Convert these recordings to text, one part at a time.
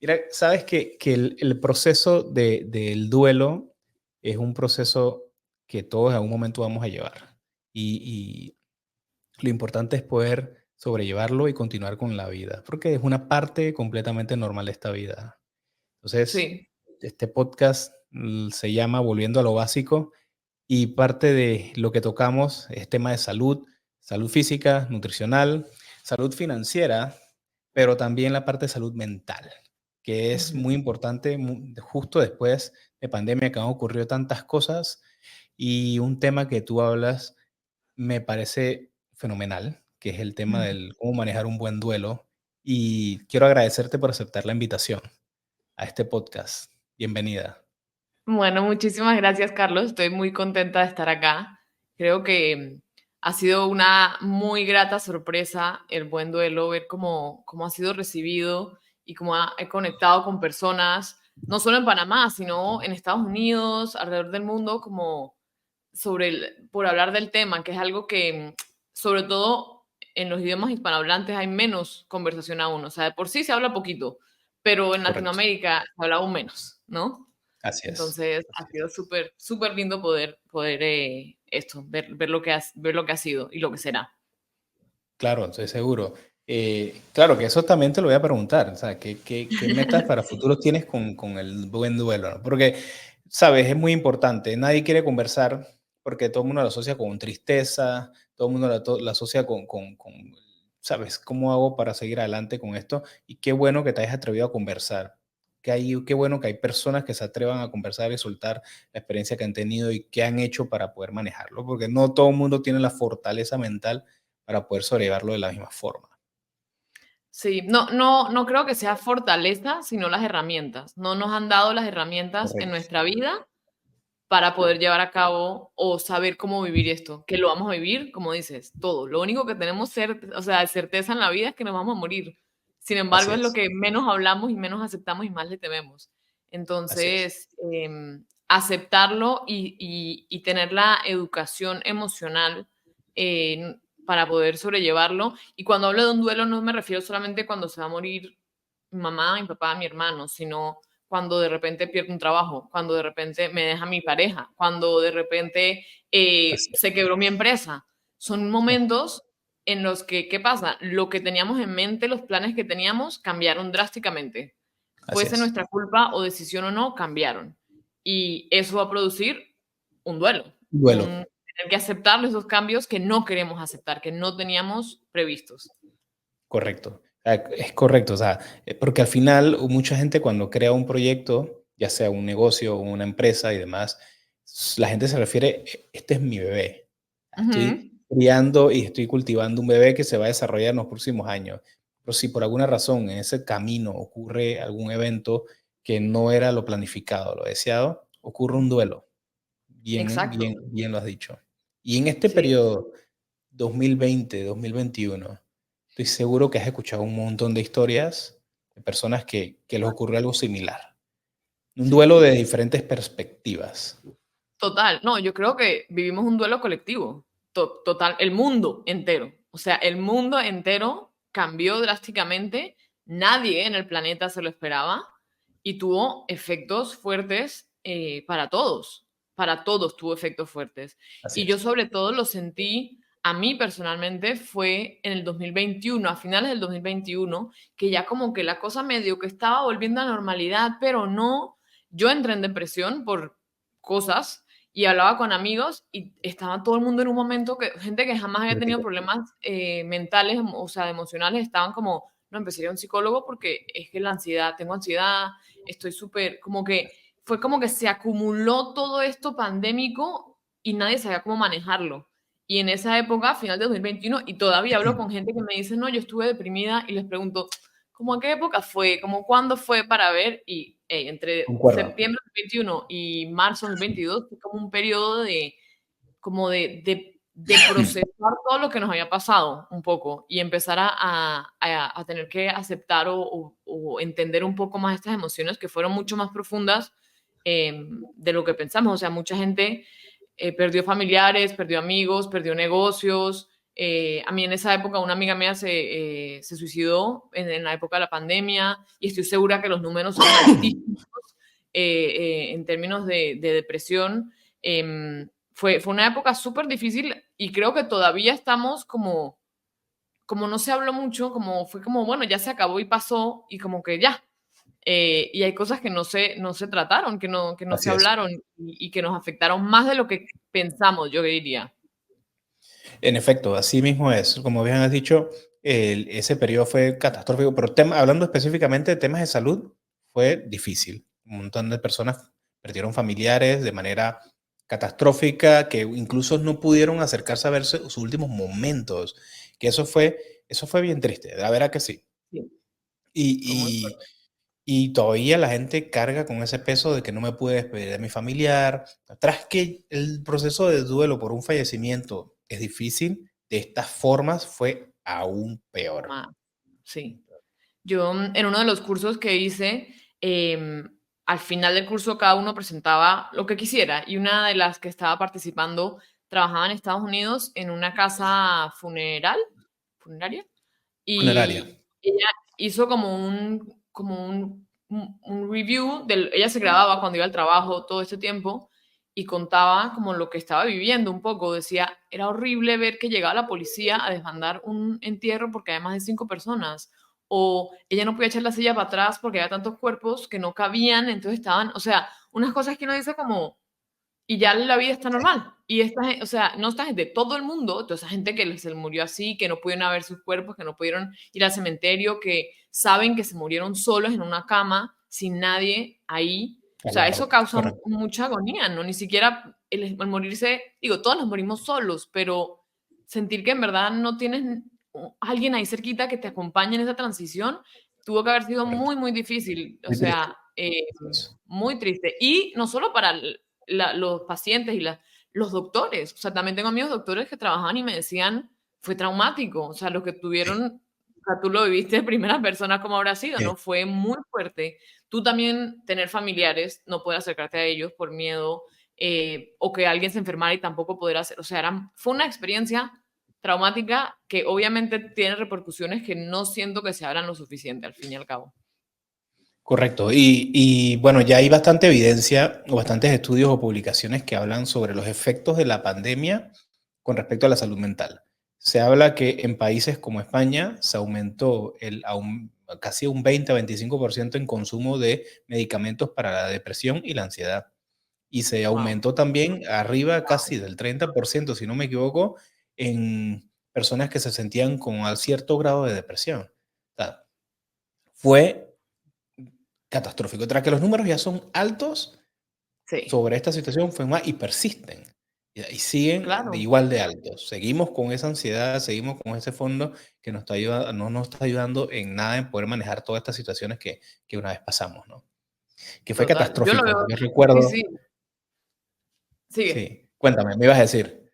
Mira, sabes que el proceso del duelo es un proceso que todos en algún momento vamos a llevar. Y lo importante es poder sobrellevarlo y continuar con la vida, porque es una parte completamente normal de esta vida. Entonces, Sí. este podcast se llama Volviendo a lo básico y parte de lo que tocamos es tema de salud, salud física, nutricional, salud financiera, pero también la parte de salud mental, que es Ujú. muy importante justo después de pandemia que han ocurrido tantas cosas y un tema que tú hablas me parece fenomenal, que es el tema Ujú. del cómo manejar un buen duelo y quiero agradecerte por aceptar la invitación a este podcast. Bienvenida. Bueno, muchísimas gracias, Carlos. Estoy muy contenta de estar acá. Creo que ha sido una muy grata sorpresa el buen duelo, ver cómo ha sido recibido y cómo he conectado con personas, no solo en Panamá, sino en Estados Unidos, alrededor del mundo, como por hablar del tema, que es algo que, sobre todo en los idiomas hispanohablantes, hay menos conversación aún. O sea, de por sí se habla poquito, pero en Correcto. Latinoamérica se habla aún menos, ¿no? Así es. Entonces ha Así sido es. súper, súper lindo poder ver ver lo que ha sido y lo que será. Claro, estoy seguro. Claro que eso también te lo voy a preguntar, o sea, ¿qué metas para Sí. futuros tienes con el buen duelo, ¿no? Porque, sabes, es muy importante, nadie quiere conversar porque todo el mundo lo asocia con tristeza, todo el mundo lo asocia ¿sabes? ¿Cómo hago para seguir adelante con esto? Y qué bueno que te hayas atrevido a conversar, qué bueno que hay personas que se atrevan a conversar y soltar la experiencia que han tenido y qué han hecho para poder manejarlo, porque no todo el mundo tiene la fortaleza mental para poder sobrellevarlo de la misma forma. Sí, no creo que sea fortaleza, sino las herramientas. No nos han dado las herramientas en Correcto. nuestra vida para poder llevar a cabo o saber cómo vivir esto, que lo vamos a vivir, como dices, todo. Lo único que tenemos o sea, certeza en la vida es que nos vamos a morir. Sin Así embargo, es lo es, que menos hablamos y menos aceptamos y más le tememos. así es, Entonces, aceptarlo y tener la educación emocional para poder sobrellevarlo. Y cuando hablo de un duelo, no me refiero solamente cuando se va a morir mi mamá, mi papá, mi hermano, sino cuando de repente pierdo un trabajo, cuando de repente me deja mi pareja, cuando de repente así se es, quebró mi empresa. Son momentos en los que, ¿qué pasa? Lo que teníamos en mente, los planes que teníamos, cambiaron drásticamente. así Fuese es. nuestra culpa o decisión o no, cambiaron. Y eso va a producir un duelo, Duelo, tener que aceptar esos cambios que no queremos aceptar, que no teníamos previstos. correcto. Es correcto, o sea, porque al final mucha gente cuando crea un proyecto, ya sea un negocio o una empresa y demás, la gente se refiere, este es mi bebé. Ujú. Estoy criando y estoy cultivando un bebé que se va a desarrollar en los próximos años. Pero si por alguna razón en ese camino ocurre algún evento que no era lo planificado, lo deseado, ocurre un duelo. Exacto. Bien lo has dicho. Y en este Sí. periodo 2020-2021, estoy seguro que has escuchado un montón de historias de personas que les ocurrió algo similar. Un Sí. duelo de diferentes perspectivas. Total, no, yo creo que vivimos un duelo colectivo, total, el mundo entero, o sea, el mundo entero cambió drásticamente, nadie en el planeta se lo esperaba y tuvo efectos fuertes para todos tuvo efectos fuertes. Así Y yo es. sobre todo lo sentí, a mí personalmente fue en el 2021, a finales del 2021, que ya como que la cosa medio que estaba volviendo a normalidad, pero no, yo entré en depresión por cosas y hablaba con amigos y estaba todo el mundo en un momento que gente que jamás había tenido Crítico. problemas mentales, o sea, emocionales, estaban como, no, empecé a ir a un psicólogo porque es que la ansiedad, tengo ansiedad, estoy súper, como que fue como que se acumuló todo esto pandémico y nadie sabía cómo manejarlo. Y en esa época, final de 2021, y todavía hablo con gente que me dice, no, yo estuve deprimida y les pregunto, ¿cómo a qué época fue? ¿Cómo cuándo fue para ver? Y entre Concuerdo. septiembre del 21 y marzo del 22 fue como un periodo de procesar todo lo que nos había pasado un poco y empezar a tener que aceptar o entender un poco más estas emociones que fueron mucho más profundas de lo que pensamos. O sea, mucha gente perdió familiares, perdió amigos, perdió negocios, A mí en esa época una amiga mía se suicidó en la época de la pandemia y estoy segura que los números eran altísimos en términos de depresión. Fue una época súper difícil y creo que todavía estamos como no se habló mucho, como fue como, bueno, ya se acabó y pasó y como que ya. Y hay cosas que no se trataron, que no se Así es. hablaron y que nos afectaron más de lo que pensamos, yo diría. En efecto, así mismo es. Como bien has dicho, ese periodo fue catastrófico, pero hablando específicamente de temas de salud, fue difícil. Un montón de personas perdieron familiares de manera catastrófica, que incluso no pudieron acercarse a ver sus últimos momentos, que eso fue bien triste, la verdad que sí. Sí, fue muy Y, fuerte. y todavía la gente carga con ese peso de que no me pude despedir de mi familiar. Tras que el proceso de duelo por un fallecimiento es difícil, de estas formas fue aún peor. Más, sí. Yo en uno de los cursos que hice, al final del curso cada uno presentaba lo que quisiera y una de las que estaba participando trabajaba en Estados Unidos en una casa funeraria, Funeraria. y ella hizo como un review ella se grababa cuando iba al trabajo todo este tiempo y contaba como lo que estaba viviendo un poco. Decía, era horrible ver que llegaba la policía a desbandar un entierro porque había más de 5 personas. O ella no podía echar la silla para atrás porque había tantos cuerpos que no cabían, entonces estaban, o sea, unas cosas que uno dice como, y ya la vida está normal. Y o sea, no esta gente, todo el mundo, toda esa gente que se murió así, que no pudieron ver sus cuerpos, que no pudieron ir al cementerio, que saben que se murieron solos en una cama, sin nadie ahí. O sea, eso Claro, causa correcto. mucha agonía, ¿no? Ni siquiera el morirse, digo, todos nos morimos solos, pero sentir que en verdad no tienes alguien ahí cerquita que te acompañe en esa transición, tuvo que haber sido Correcto. muy, muy difícil. O Muy triste. sea, Así es. muy triste. Y no solo para los pacientes y los doctores. O sea, también tengo amigos doctores que trabajaban y me decían, fue traumático. O sea, lo que Sí, tuvieron, o sea, tú lo viviste en primera persona como habrá sido, sí, ¿no? Fue muy fuerte. Tú también tener familiares, no poder acercarte a ellos por miedo, o que alguien se enfermara y tampoco poder hacer. O sea, fue una experiencia traumática que obviamente tiene repercusiones que no siento que se hablan lo suficiente al fin y al cabo. correcto. Bueno, ya hay bastante evidencia o bastantes estudios o publicaciones que hablan sobre los efectos de la pandemia con respecto a la salud mental. Se habla que en países como España se aumentó casi un 20 a 25% en consumo de medicamentos para la depresión y la ansiedad. Y se Wow. aumentó también arriba casi del 30%, si no me equivoco, en personas que se sentían con cierto grado de depresión. O sea, fue catastrófico. Tras que los números ya son altos, Sí, sobre esta situación fue más y persisten. Y siguen de claro. igual de altos. Seguimos con esa ansiedad, seguimos con ese fondo que no nos está ayudando en nada en poder manejar todas estas situaciones que una vez pasamos, ¿no? Que fue Total. Yo lo catastrófico. veo, Yo sí, recuerdo, sí, sigue. sí, cuéntame, me ibas a decir.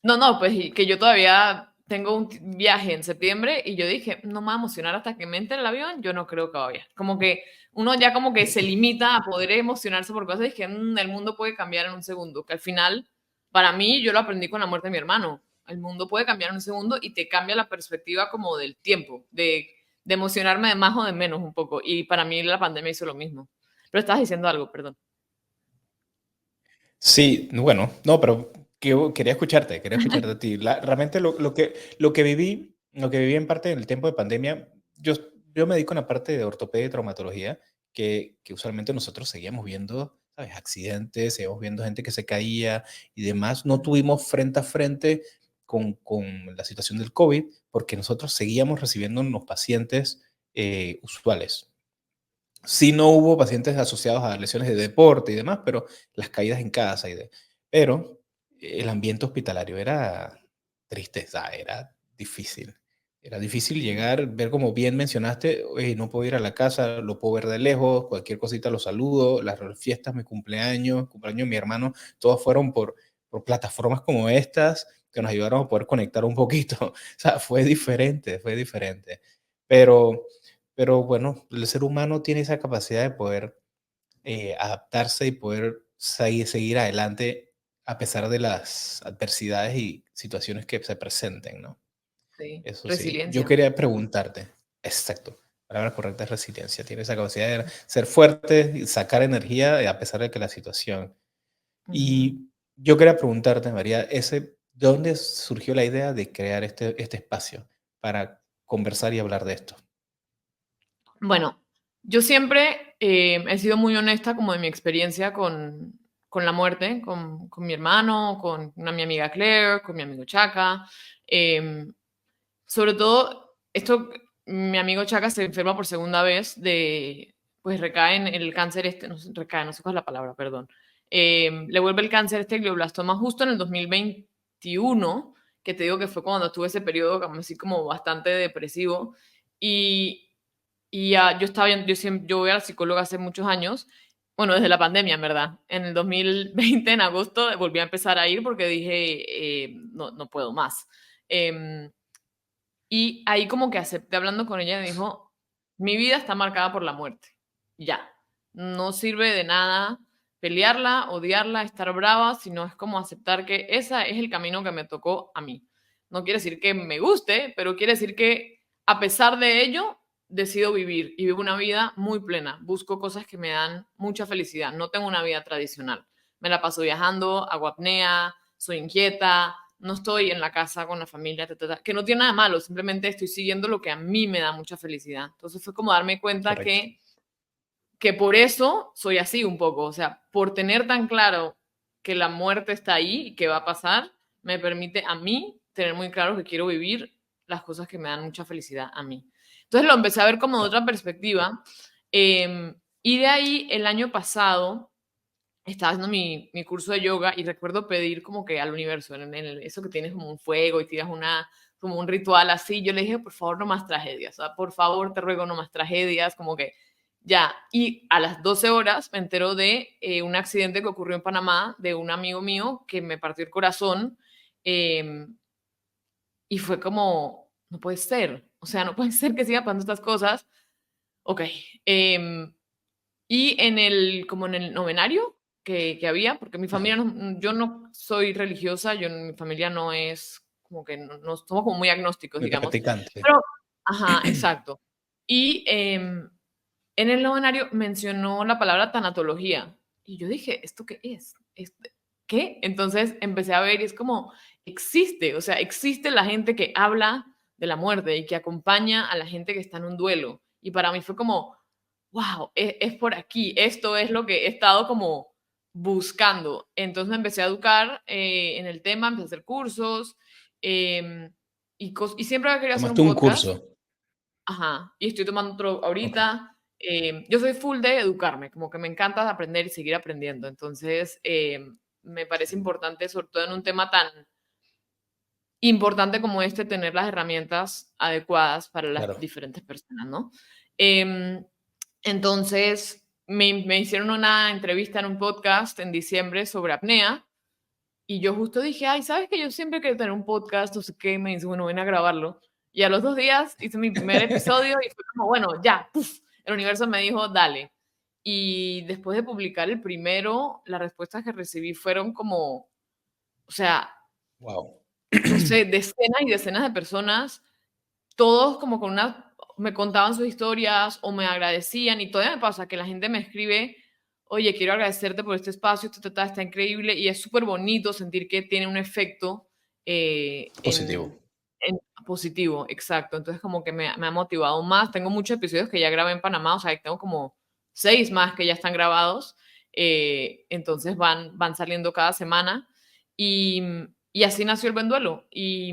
No, no, pues y que yo todavía tengo un viaje en septiembre y yo dije, no me voy a emocionar hasta que me entre en el avión, yo no creo que vaya. Como que uno ya como que se limita a poder emocionarse por cosas y que el mundo puede cambiar en un segundo, que al final, para mí, yo lo aprendí con la muerte de mi hermano. El mundo puede cambiar en un segundo y te cambia la perspectiva como del tiempo, de emocionarme de más o de menos un poco. Y para mí la pandemia hizo lo mismo. Pero estabas diciendo algo, perdón. Sí, bueno, no, pero quería escucharte a ti. Realmente lo que viví en parte en el tiempo de pandemia, yo me dedico a una parte de ortopedia y traumatología que usualmente nosotros seguíamos viendo, ¿sabes? Accidentes, seguíamos viendo gente que se caía y demás. No tuvimos frente a frente con la situación del COVID porque nosotros seguíamos recibiendo los pacientes usuales. Sí, no hubo pacientes asociados a lesiones de deporte y demás, pero las caídas en casa pero el ambiente hospitalario era triste, o sea, era difícil. Era difícil llegar, ver como bien mencionaste, oye, no puedo ir a la casa, lo puedo ver de lejos, cualquier cosita lo saludo, las fiestas, mi cumpleaños de mi hermano, todos fueron por plataformas como estas que nos ayudaron a poder conectar un poquito. O sea, fue diferente, fue diferente. Pero pero bueno, el ser humano tiene esa capacidad de poder adaptarse y poder seguir adelante a pesar de las adversidades y situaciones que se presenten, ¿no? Sí, Eso sí. Yo resiliencia. quería preguntarte, exacto, la palabra correcta es resiliencia. Tiene esa capacidad de ser fuerte y sacar energía a pesar de que la situación. Ujú. Y yo quería preguntarte, María, ¿de dónde surgió la idea de crear este espacio para conversar y hablar de esto? Bueno, yo siempre he sido muy honesta como de mi experiencia con la muerte, con mi hermano, con mi amiga Claire, con mi amigo Chaka. em, Sobre todo, mi amigo Chaka se enferma por segunda vez pues recae en el cáncer no sé, recae, no sé cuál es la palabra, perdón. Le vuelve el cáncer glioblastoma justo en el 2021, que te digo que fue cuando tuve ese periodo como así como bastante depresivo. Y, yo estaba, yo voy a la psicóloga hace muchos años, bueno, desde la pandemia, en verdad. En el 2020, en agosto, volví a empezar a ir porque dije, no, no puedo más. Em, y ahí como que acepté hablando con ella, me dijo, mi vida está marcada por la muerte. Ya. No sirve de nada pelearla, odiarla, estar brava, sino es como aceptar que ese es el camino que me tocó a mí. No quiere decir que me guste, pero quiere decir que a pesar de ello, decido vivir y vivo una vida muy plena. Busco cosas que me dan mucha felicidad. No tengo una vida tradicional. Me la paso viajando, hago apnea, soy inquieta, no estoy en la casa con la familia, que no tiene nada de malo, simplemente estoy siguiendo lo que a mí me da mucha felicidad. Entonces fue como darme cuenta Correcto. que por eso soy así un poco, o sea, por tener tan claro que la muerte está ahí y que va a pasar, me permite a mí tener muy claro que quiero vivir las cosas que me dan mucha felicidad a mí. Entonces lo empecé a ver como de Claro. otra perspectiva. Y de ahí el año pasado estaba haciendo mi curso de yoga y recuerdo pedir como que al universo, eso que tienes como un fuego y tiras como un ritual así, yo le dije, por favor, no más tragedias, o sea, por favor, te ruego, no más tragedias, como que ya. Y a las 12 horas me entero de un accidente que ocurrió en Panamá de un amigo mío que me partió el corazón eh, y fue como, no puede ser, o sea, no puede ser que siga pasando estas cosas. Ok. em, y como en el novenario que había, porque mi familia, Ajá. yo no soy religiosa, mi familia no es como que no somos como muy agnósticos, Muy digamos. practicante. Pero, ajá, exacto. Y en el novenario mencionó la palabra tanatología. Y yo dije, ¿esto qué es? ¿Qué? Entonces empecé a ver y es como, existe, o sea, existe la gente que habla de la muerte y que acompaña a la gente que está en un duelo. Y para mí fue como, wow, es por aquí, esto es lo que he estado como buscando. Entonces me empecé a educar en el tema, empecé a hacer cursos y siempre había querido hacer un Tomaste un podcast. curso. Ajá, y estoy tomando otro Ok. ahorita. Yo soy full de educarme, como que me encanta aprender y seguir aprendiendo. Entonces, me parece importante, sobre todo en un tema tan importante como este, tener las herramientas adecuadas para las Claro. diferentes personas, ¿no? Em, entonces, me hicieron una entrevista en un podcast en diciembre sobre apnea y yo justo dije, ay, ¿sabes que yo siempre quiero tener un podcast? No sé qué, me dice, bueno, ven a grabarlo. Y a los 2 días hice mi primer episodio y fue como, bueno, ya, puf, el universo me dijo, dale. Y después de publicar el primero, las respuestas que recibí fueron como, o sea, Wow. no sé, decenas y decenas de personas, todos como me contaban sus historias o me agradecían y todavía me pasa que la gente me escribe, oye, quiero agradecerte por este espacio, está increíble y es súper bonito sentir que tiene un efecto eh, Positivo. en, en positivo, exacto. Entonces como que me ha motivado más. Tengo muchos episodios que ya grabé en Panamá, o sea, tengo como 6 más que ya están grabados, entonces van saliendo cada semana y, y así nació el Buen Duelo. Y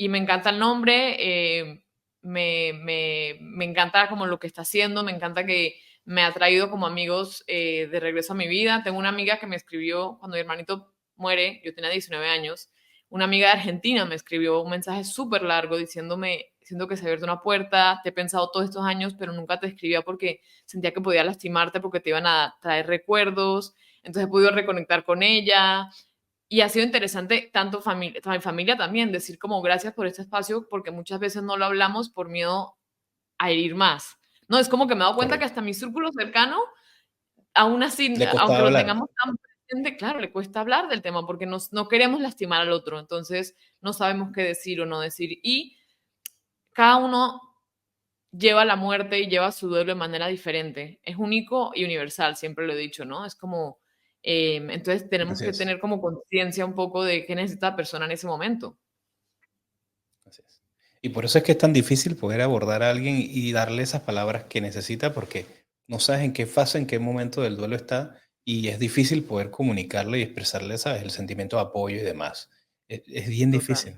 me encanta el nombre, me encanta como lo que está haciendo, me encanta que me ha traído como amigos de regreso a mi vida. Tengo una amiga que me escribió cuando mi hermanito muere, yo tenía 19 años, una amiga de Argentina me escribió un mensaje súper largo diciéndome, siento que se ha abierto una puerta, te he pensado todos estos años, pero nunca te escribía porque sentía que podía lastimarte porque te iban a traer recuerdos, entonces he podido reconectar con ella, y ha sido interesante tanto mi familia también, decir como gracias por este espacio, porque muchas veces no lo hablamos por miedo a herir más. No, es como que me he dado cuenta que Correcto. hasta mi círculo cercano, aún así, Le aunque costaba lo hablar. tengamos tan gente, claro, le cuesta hablar del tema porque no queremos lastimar al otro, entonces no sabemos qué decir o no decir. Y cada uno lleva la muerte y lleva su duelo de manera diferente. Es único y universal, siempre lo he dicho, ¿no? Es como, entonces tenemos Así que es, tener como conciencia un poco de qué necesita la persona en ese momento. así es. Y por eso es que es tan difícil poder abordar a alguien y darle esas palabras que necesita, porque no sabes en qué fase, en qué momento del duelo está, y es difícil poder comunicarle y expresarle, ¿sabes? El sentimiento de apoyo y demás. Es bien Total. difícil,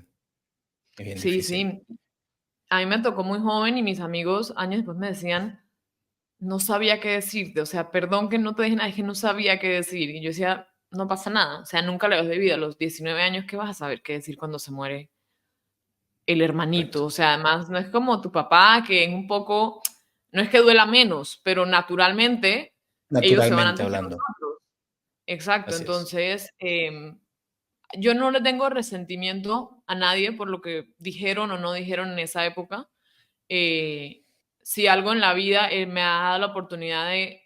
es bien Sí, difícil. sí. A mí me tocó muy joven y mis amigos años después me decían, no sabía qué decirte, o sea, perdón que no te dije nada, es que no sabía qué decir. Y yo decía, no pasa nada, o sea, nunca le das de vida. A los 19 años, ¿qué vas a saber qué decir cuando se muere el Correcto. hermanito? O sea, además, no es como tu papá, que es un poco, no es que duela menos, pero naturalmente ellos se van Naturalmente antes que hablando, nosotros. Exacto, así es. entonces yo no le tengo resentimiento a nadie por lo que dijeron o no dijeron en esa época. Eh, si algo en la vida me ha dado la oportunidad de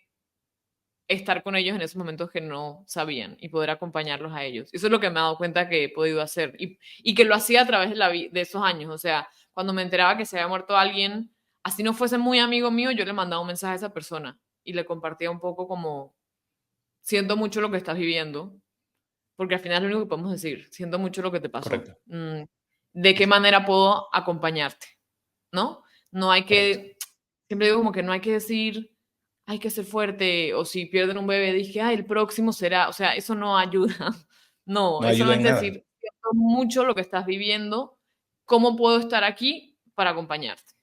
estar con ellos en esos momentos que no sabían y poder acompañarlos a ellos. Eso es lo que me he dado cuenta que he podido hacer y que lo hacía a través de esos años. O sea, cuando me enteraba que se había muerto alguien, así no fuese muy amigo mío, yo le mandaba un mensaje a esa persona y le compartía un poco como, siento mucho lo que estás viviendo, porque al final es lo único que podemos decir, siento mucho lo que te pasó. Correcto. ¿De Sí, qué sí, manera puedo acompañarte? ¿No? No hay correcto. que, siempre digo como que no hay que decir, hay que ser fuerte, o si pierden un bebé, dije, ay, el próximo será, o sea, eso no ayuda. No, No es ayuda en solamente nada. decir, siento mucho lo que estás viviendo, ¿cómo puedo estar aquí para acompañarte?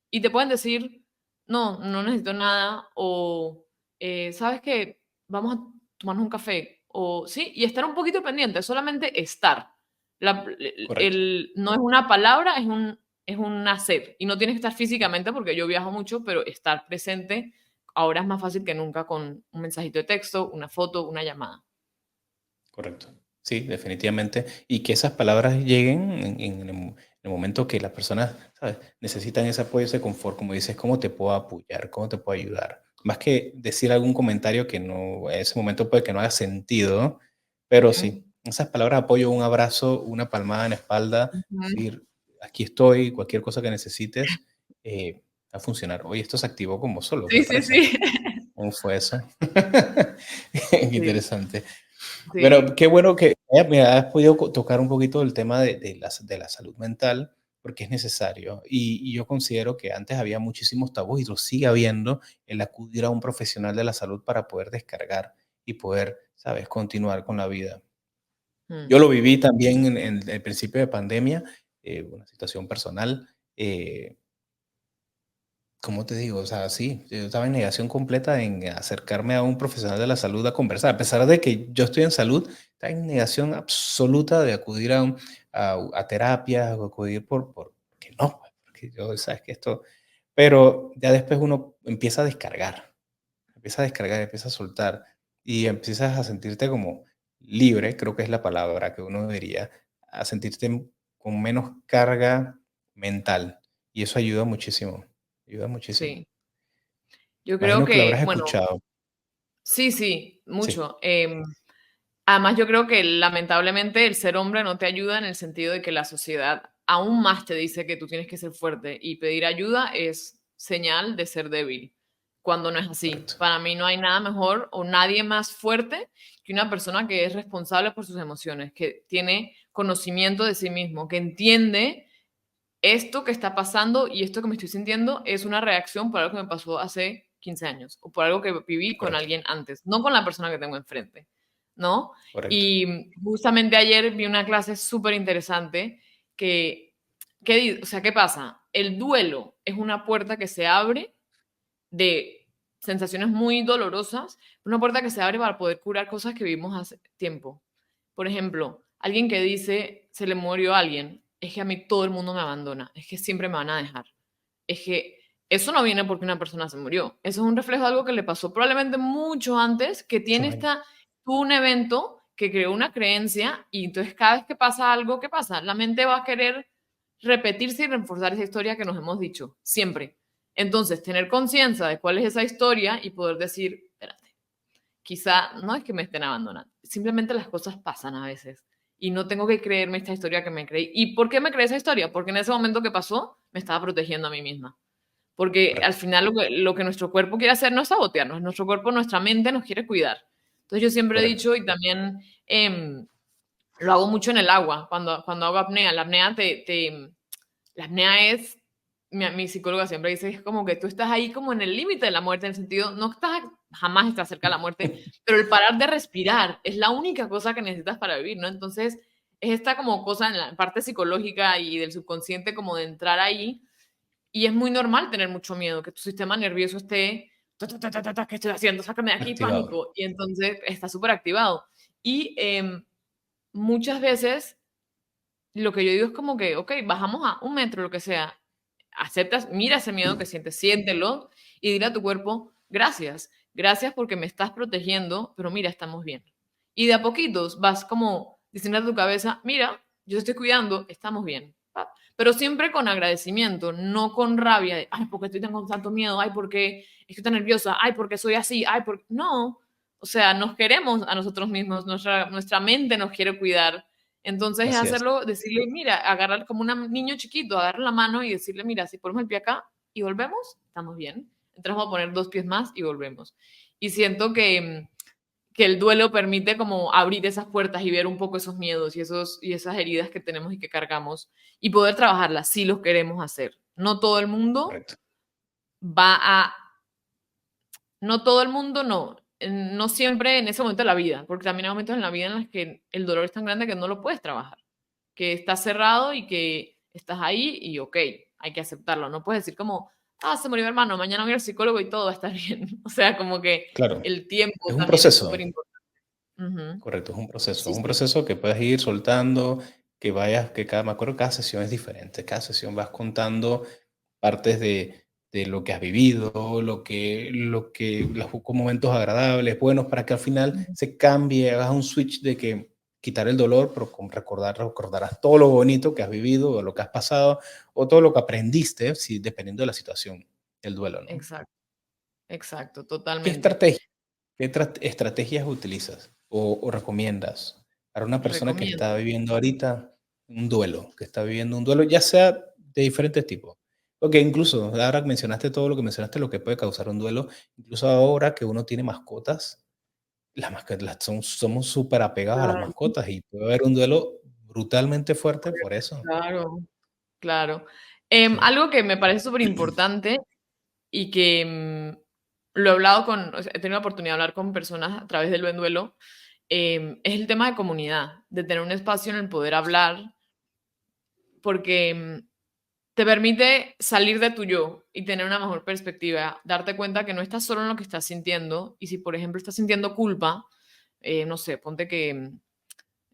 Y te pueden decir, no, no necesito nada, o sabes que vamos a tomarnos un café, o sí, y estar un poquito pendiente, solamente estar. Correcto. No es una palabra, es un hacer. Y no tienes que estar físicamente, porque yo viajo mucho, pero estar presente ahora es más fácil que nunca con un mensajito de texto, una foto, una llamada. Correcto. Sí, definitivamente. Y que esas palabras lleguen en el momento que las personas, ¿sabes? Necesitan ese apoyo, ese confort, como dices, ¿cómo te puedo apoyar? ¿Cómo te puedo ayudar? Más que decir algún comentario que no, en ese momento puede que no haga sentido, pero sí, Ujú, esas palabras de apoyo, un abrazo, una palmada en la espalda, ujú. decir, aquí estoy, cualquier cosa que necesites, va a funcionar. Oye, esto se activó como solo, me Sí, sí, parece. sí. ¿Cómo fue eso? Qué Sí, interesante. Bueno, sí. qué bueno que me has podido tocar un poquito el tema de la salud mental, porque es necesario. Y yo considero que antes había muchísimos tabús y lo sigue habiendo el acudir a un profesional de la salud para poder descargar y poder, ¿sabes?, continuar con la vida. Yo Mm, lo viví también en el principio de pandemia, una situación personal. ¿Cómo te digo? O sea, sí, yo estaba en negación completa en acercarme a un profesional de la salud a conversar. A pesar de que yo estoy en salud, estaba en negación absoluta de acudir a terapias o acudir porque no, pues, porque yo, sabes que esto, pero ya después uno empieza a soltar y empiezas a sentirte como libre, creo que es la palabra que uno diría, a sentirte con menos carga mental y eso ayuda muchísimo. sí. Yo creo Imagino que lo que, habrás bueno, escuchado. sí, sí, Sí, mucho. Además, yo creo que lamentablemente el ser hombre no te ayuda en el sentido de que la sociedad aún más te dice que tú tienes que ser fuerte y pedir ayuda es señal de ser débil, cuando no es así. correcto, Para mí no hay nada mejor o nadie más fuerte que una persona que es responsable por sus emociones, que tiene conocimiento de sí mismo, que entiende esto que está pasando y esto que me estoy sintiendo es una reacción por algo que me pasó hace 15 años o por algo que viví con correcto, alguien antes, no con la persona que tengo enfrente, ¿no? correcto, Y justamente ayer vi una clase súper interesante o sea, ¿qué pasa? El duelo es una puerta que se abre de sensaciones muy dolorosas, una puerta que se abre para poder curar cosas que vivimos hace tiempo. Por ejemplo, alguien que dice, se le murió a alguien, es que a mí todo el mundo me abandona, es que siempre me van a dejar. Es que eso no viene porque una persona se murió, eso es un reflejo de algo que le pasó probablemente mucho antes, que tiene muchos años, tuvo un evento que creó una creencia y entonces cada vez que pasa algo, ¿qué pasa? La mente va a querer repetirse y reforzar esa historia que nos hemos dicho, siempre. Entonces, tener conciencia de cuál es esa historia y poder decir, espérate, quizá no es que me estén abandonando, simplemente las cosas pasan a veces y no tengo que creerme esta historia que me creí. ¿Y por qué me creí esa historia? Porque en ese momento que pasó me estaba protegiendo a mí misma. Porque al Correcto, final lo que nuestro cuerpo quiere hacer no es sabotearnos, nuestro cuerpo, nuestra mente nos quiere cuidar. Entonces yo siempre he correcto. dicho y también lo hago mucho en el agua, cuando hago apnea. La apnea es, mi psicóloga siempre dice, es como que tú estás ahí como en el límite de la muerte, en el sentido, no estás, jamás estás cerca de la muerte, pero el parar de respirar es la única cosa que necesitas para vivir, ¿no? Entonces, es esta como cosa en la parte psicológica y del subconsciente como de entrar ahí, y es muy normal tener mucho miedo, que tu sistema nervioso esté, ta, ta, ta, ta, ta, ta, ¿qué estoy haciendo? Sácame de aquí, Activado. pánico, y entonces está súper activado. Y muchas veces lo que yo digo es como que, ok, bajamos a 1 metro, lo que sea, aceptas, mira ese miedo que sientes, siéntelo y dile a tu cuerpo, gracias, gracias porque me estás protegiendo, pero mira, estamos bien. Y de a poquitos vas como diciendo a tu cabeza, mira, yo te estoy cuidando, estamos bien. Pero siempre con agradecimiento, no con rabia de, ay, ¿por qué estoy con tanto miedo? Ay, ¿por qué estoy tan nerviosa? Ay, ¿por qué soy así? Ay, ¿por qué? No, o sea, nos queremos a nosotros mismos, nuestra mente nos quiere cuidar. Entonces es Así es. hacerlo, decirle, mira, agarrar como un niño chiquito, agarrar la mano y decirle, mira, si ponemos el pie acá y volvemos, estamos bien. Entonces vamos a poner 2 pies más y volvemos. Y siento que el duelo permite como abrir esas puertas y ver un poco esos miedos y esas heridas que tenemos y que cargamos y poder trabajarlas si los queremos hacer. No todo el mundo Correcto. va a, no todo el mundo no, no siempre en ese momento de la vida, porque también hay momentos en la vida en los que el dolor es tan grande que no lo puedes trabajar, que estás cerrado y que estás ahí y ok, hay que aceptarlo. No puedes decir como, ah, se murió mi hermano, mañana voy al psicólogo y todo va a estar bien. O sea, como que Claro, el tiempo es un también es proceso. súper importante. Ujú. Correcto, es Sí, un sí, proceso que puedes ir soltando, que vayas, que cada, me acuerdo, cada sesión es diferente, cada sesión vas contando partes de lo que has vivido, los momentos agradables, buenos, para que al final ujú, se cambie, hagas un switch de que quitar el dolor, pero con recordarás todo lo bonito que has vivido, o lo que has pasado, o todo lo que aprendiste, si, dependiendo de la situación, el duelo, ¿no? exacto, exacto, ¿Qué totalmente. estrategia estrategias utilizas o recomiendas para una persona que está Recomiendo. viviendo ahorita un duelo, que está viviendo un duelo, ya sea de diferentes tipos? Porque incluso ahora que mencionaste todo lo que mencionaste, lo que puede causar un duelo, incluso ahora que uno tiene mascotas, las mascotas somos súper apegados a las Claro, mascotas y puede haber un duelo brutalmente fuerte por eso. claro, claro. Sí. Algo que me parece súper importante y que lo he hablado con, o sea, he tenido la oportunidad de hablar con personas a través del buen duelo, es el tema de comunidad, de tener un espacio en el poder hablar, porque te permite salir de tu yo y tener una mejor perspectiva, darte cuenta que no estás solo en lo que estás sintiendo y si, por ejemplo, estás sintiendo culpa, no sé, ponte que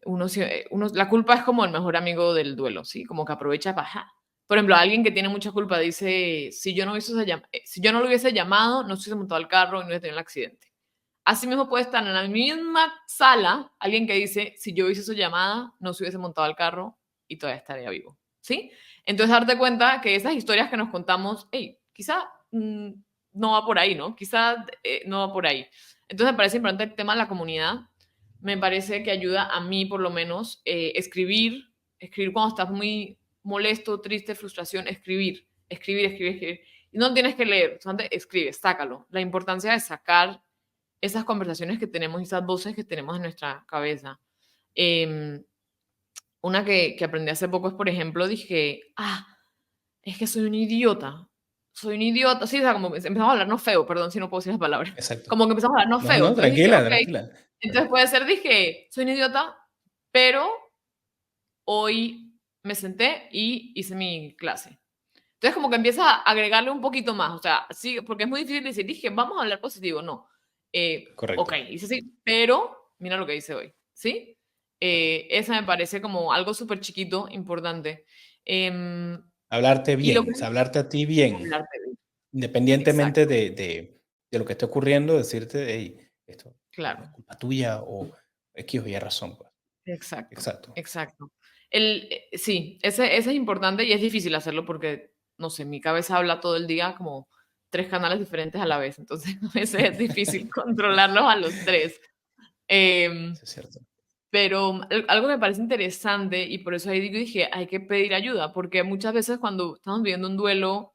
la culpa es como el mejor amigo del duelo, ¿sí? Como que aprovecha para... ajá. Por ejemplo, alguien que tiene mucha culpa dice, si yo no lo hubiese llamado, no se hubiese montado al carro y no hubiese tenido el accidente. Así mismo puede estar en la misma sala alguien que dice, si yo hubiese esa llamada, no se hubiese montado al carro y todavía estaría vivo, ¿sí? Entonces, darte cuenta que esas historias que nos contamos, hey, quizá no va por ahí, ¿no? Quizá no va por ahí. Entonces, me parece importante el tema de la comunidad. Me parece que ayuda a mí, por lo menos, escribir cuando estás muy molesto, triste, frustración, escribir. Y no tienes que leer, solamente escribe, sácalo. La importancia de sacar esas conversaciones que tenemos, esas voces que tenemos en nuestra cabeza. Eh, una que aprendí hace poco es, por ejemplo, dije, es que soy un idiota. Soy un idiota. Sí, o sea, como empezamos a hablar no feo, perdón si no puedo decir las palabras. Exacto. Como que empezamos a hablar no No, feo. no, Entonces dije, tranquila, ok. tranquila. Entonces puede ser, dije, soy un idiota, pero hoy me senté y hice mi clase. Entonces como que empieza a agregarle un poquito más, o sea, sí, porque es muy difícil decir, dije, vamos a hablar positivo, no. Ok, Correcto. hice así, pero mira lo que hice hoy, ¿sí? Esa me parece como algo súper chiquito, importante. Em, Hablarte y lo bien, que o es sea, hablarte a ti bien. hablarte bien. Independientemente Exacto, de lo que esté ocurriendo, decirte: "Hey, esto no es claro, culpa tuya", o X o Y razón, pues. exacto, Exacto. exacto. Sí, ese es importante y es difícil hacerlo porque, no sé, mi cabeza habla todo el día como 3 canales diferentes a la vez, entonces a veces es difícil controlarlos a los 3. Eso es cierto. Pero algo que me parece interesante, y por eso ahí dije, hay que pedir ayuda, porque muchas veces cuando estamos viviendo un duelo,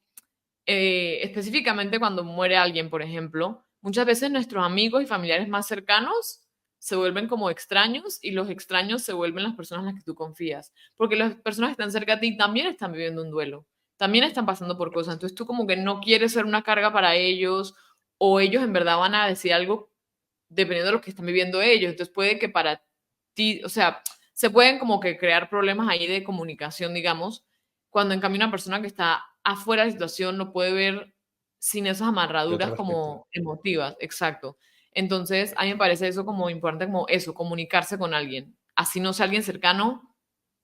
específicamente cuando muere alguien, por ejemplo, muchas veces nuestros amigos y familiares más cercanos se vuelven como extraños y los extraños se vuelven las personas en las que tú confías, porque las personas que están cerca de ti también están viviendo un duelo, también están pasando por cosas, entonces tú como que no quieres ser una carga para ellos o ellos en verdad van a decir algo dependiendo de lo que están viviendo ellos, entonces puede que para ti, o sea, se pueden como que crear problemas ahí de comunicación, digamos, cuando en cambio una persona que está afuera de la situación lo puede ver sin esas De amarraduras otra perspectiva. como emotivas, exacto. Entonces, a mí me parece eso como importante, como eso, comunicarse con alguien. Así no sea alguien cercano,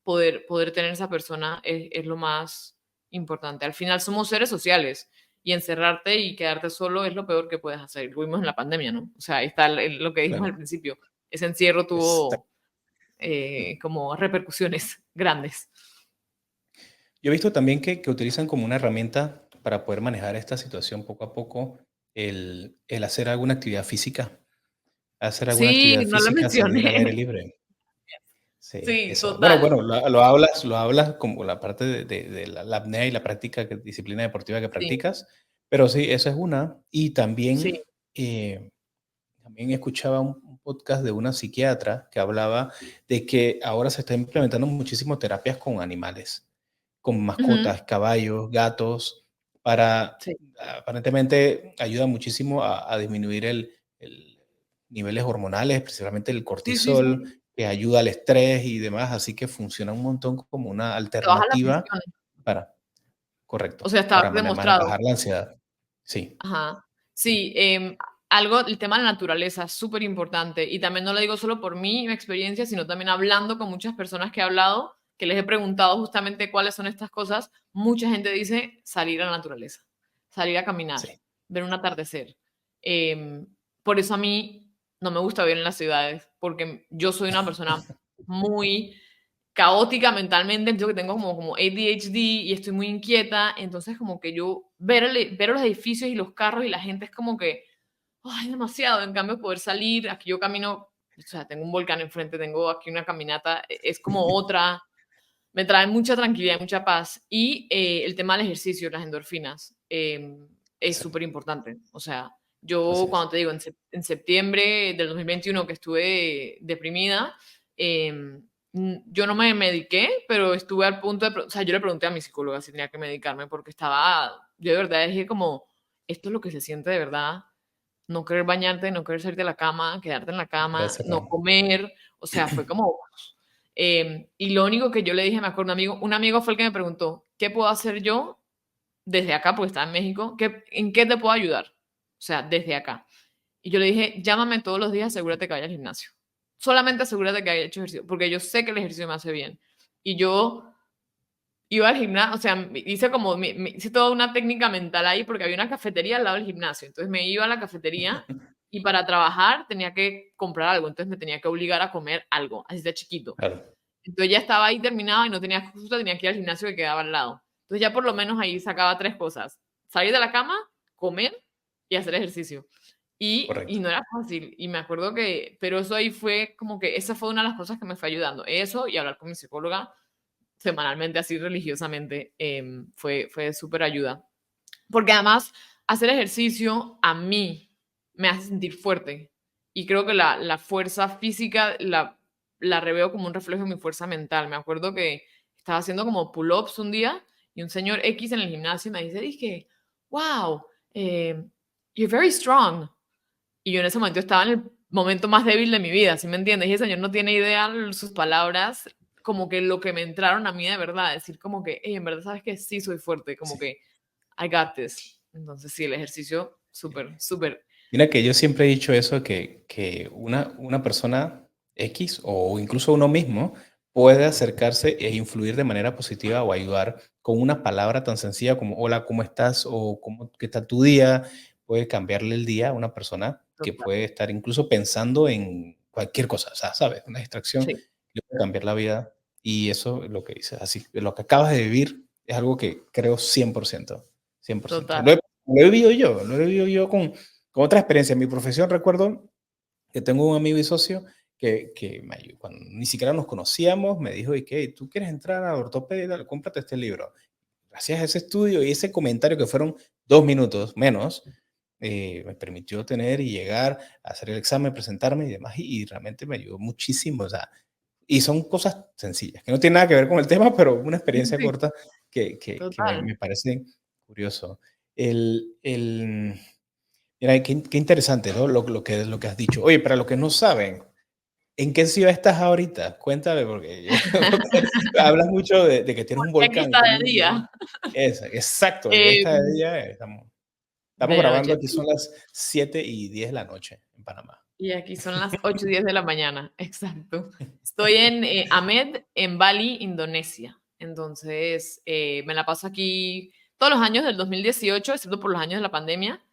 poder tener esa persona es lo más importante. Al final somos seres sociales y encerrarte y quedarte solo es lo peor que puedes hacer. Lo vimos en la pandemia, ¿no? O sea, ahí está lo que dijimos Claro. al principio. Ese encierro Está- tuvo como repercusiones grandes. Yo he visto también que utilizan como una herramienta para poder manejar esta situación poco a poco el hacer alguna actividad física. Hacer alguna Sí, actividad no lo física, salir al aire mencioné. libre. Sí, Sí, eso. total. Lo hablas como la parte de la apnea y la práctica, disciplina deportiva que Sí, practicas, pero sí, esa es una. Y sí. también escuchaba un podcast de una psiquiatra que hablaba de que ahora se está implementando muchísimo terapias con animales, con Ujú, mascotas, caballos, gatos, para, sí, aparentemente ayuda muchísimo a disminuir el niveles hormonales, principalmente el sí, sí, sí. cortisol, que ayuda al estrés y demás, así que funciona un montón como una Te baja la alternativa presión. para, O correcto, sea, está para demostrado. bajar la ansiedad. Sí, Ajá. Sí, algo, el tema de la naturaleza es súper importante y también no lo digo solo por mí, mi experiencia, sino también hablando con muchas personas que he hablado, que les he preguntado justamente cuáles son estas cosas. Mucha gente dice salir a la naturaleza, salir a caminar, sí, ver un atardecer. Em, por eso a mí no me gusta vivir en las ciudades, porque yo soy una persona muy caótica mentalmente, yo que tengo como ADHD y estoy muy inquieta, entonces como que yo ver los edificios y los carros y la gente es como que, ay, es demasiado, en cambio poder salir, aquí yo camino, o sea, tengo un volcán enfrente, tengo aquí una caminata, es como otra, me trae mucha tranquilidad, mucha paz y el tema del ejercicio, las endorfinas, es súper exacto, importante, o sea, yo así es. cuando te digo, en septiembre del 2021 que estuve deprimida, yo no me mediqué, pero estuve al punto de, o sea, yo le pregunté a mi psicóloga si tenía que medicarme porque estaba, yo de verdad dije como, esto es lo que se siente de verdad, no querer bañarte, no querer salirte de la cama, quedarte en la cama, Gracias, no Ram. comer, o sea, fue como, y lo único que yo le dije, me acuerdo, un amigo fue el que me preguntó, ¿qué puedo hacer yo desde acá, porque estaba en México? ¿En qué te puedo ayudar? O sea, desde acá. Y yo le dije, llámame todos los días, asegúrate que vaya al gimnasio. Solamente asegúrate que haya hecho ejercicio, porque yo sé que el ejercicio me hace bien. Y yo iba al gimnasio, o sea, hice como, hice toda una técnica mental ahí, porque había una cafetería al lado del gimnasio. Entonces me iba a la cafetería y para trabajar tenía que comprar algo, entonces me tenía que obligar a comer algo, así de chiquito. Claro, Entonces ya estaba ahí terminado y no tenía excusa, tenía que ir al gimnasio que quedaba al lado. Entonces ya por lo menos ahí sacaba tres cosas. Salir de la cama, comer y hacer ejercicio. Y correcto. no era fácil. Y me acuerdo que, pero eso ahí fue como que esa fue una de las cosas que me fue ayudando. Eso y hablar con mi psicóloga semanalmente, así religiosamente, fue de súper ayuda. Porque además, hacer ejercicio a mí me hace sentir fuerte. Y creo que la fuerza física la reveo como un reflejo de mi fuerza mental. Me acuerdo que estaba haciendo como pull-ups un día y un señor X en el gimnasio me dice, dije, wow, you're very strong. Y yo en ese momento estaba en el momento más débil de mi vida, ¿sí me entiendes? Y el señor no tiene idea, sus palabras, como que lo que me entraron a mí de verdad, decir como que, hey, en verdad sabes que sí soy fuerte, como Sí. que I got this. Entonces sí, el ejercicio, Sí. súper, súper, Mira que yo siempre he dicho eso, que una persona X o incluso uno mismo puede acercarse e influir de manera positiva o ayudar con una palabra tan sencilla como hola, ¿cómo estás? O ¿cómo, qué tal tu día? Puede cambiarle el día a una persona que total. puede estar incluso pensando en cualquier cosa, o sea, ¿sabes? Una distracción Sí, le puede cambiar la vida y eso es lo que dices, así, lo que acabas de vivir es algo que creo 100%, 100%. total. lo he vivido yo con otra experiencia. En mi profesión recuerdo que tengo un amigo y socio que cuando ni siquiera nos conocíamos, me dijo, ¿y qué? ¿Tú quieres entrar a ortopedia? Dale, cómprate este libro. Gracias a ese estudio y ese comentario que fueron 2 minutos menos, me permitió tener y llegar a hacer el examen, presentarme y demás, y realmente me ayudó muchísimo. O sea, y son cosas sencillas, que no tienen nada que ver con el tema, pero una experiencia Sí, corta que total. me parece curioso. El, mira, qué interesante, ¿no? Lo que has dicho. Oye, para los que no saben, ¿en qué ciudad estás ahorita? Cuéntame, porque hablas mucho de que tienes un Aquí volcán. está de día. Exacto, ya Eh, está de día. Estamos de grabando, noche, aquí sí. son las 7:10 de la noche en Panamá. Y aquí son las 8:10 de la mañana, exacto. Estoy en Amed, en Bali, Indonesia. Entonces, me la paso aquí todos los años del 2018, excepto por los años de la pandemia.